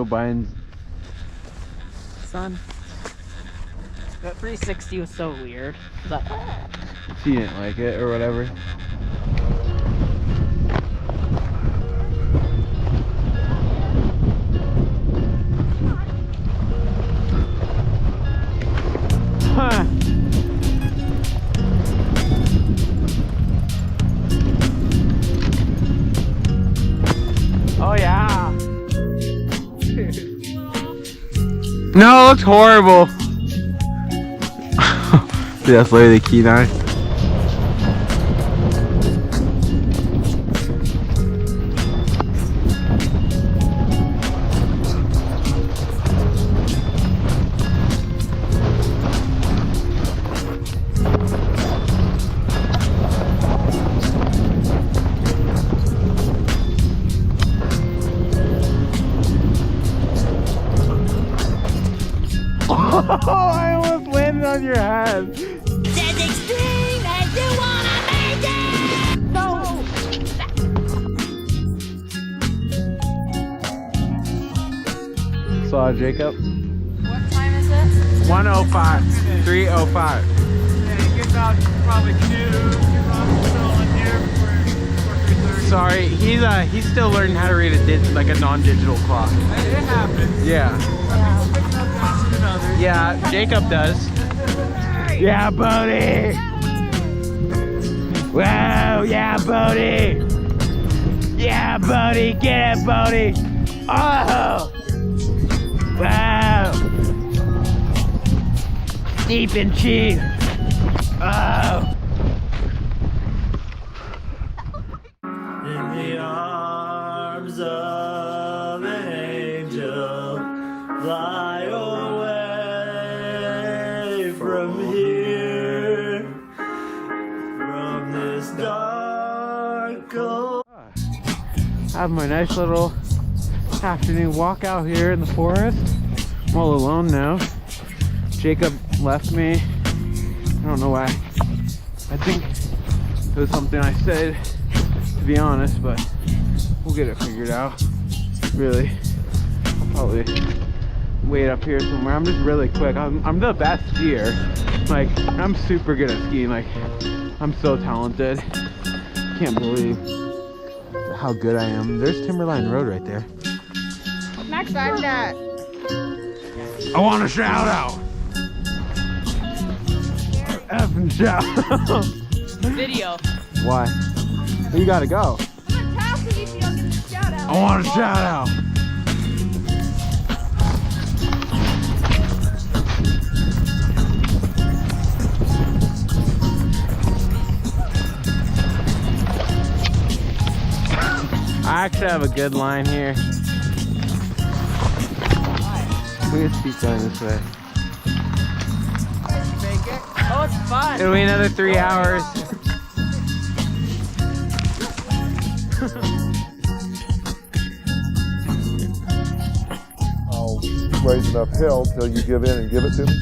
Joe Biden's son. That 360 was so weird. But She didn't like it or whatever. Huh. Oh yeah. No, it looks horrible. Dude, that's literally the key knife. Oh, I almost landed on your head. Says extreme and you wanna make it! No! Saw Jacob. What time is it? 1:05. 3:05. Yeah, he gets out probably 2. You're still in here for 3:30. Sorry, he's still learning how to read a non-digital clock. It happens. Yeah. Some people pick it up faster than others. Yeah, Jacob does. Yeah, buddy. Wow, yeah, buddy. Yeah, buddy, get it, buddy. Oh, wow. Deep and cheap. Oh. In the arms of an angel, fly away from here, from this dark cold. I have my nice little afternoon walk out here in the forest. I'm all alone now. Jacob left me. I don't know why. I think it was something I said, to be honest, but we'll get it figured out. Really, I'll probably wait up here somewhere. I'm just really quick. I'm the best skier. Like, I'm super good at skiing. Like, I'm so talented. Can't believe how good I am. There's Timberline Road right there. Next time that. I want a shout out. Effing shout out. video. Why? You gotta go. I'm gonna tap you if you don't get the shout out. I want a shout out. I actually have a good line here. We can keep going this way. Oh, it's fun. It'll be another 3 hours. I'll raise enough hell till you give in and give it to me.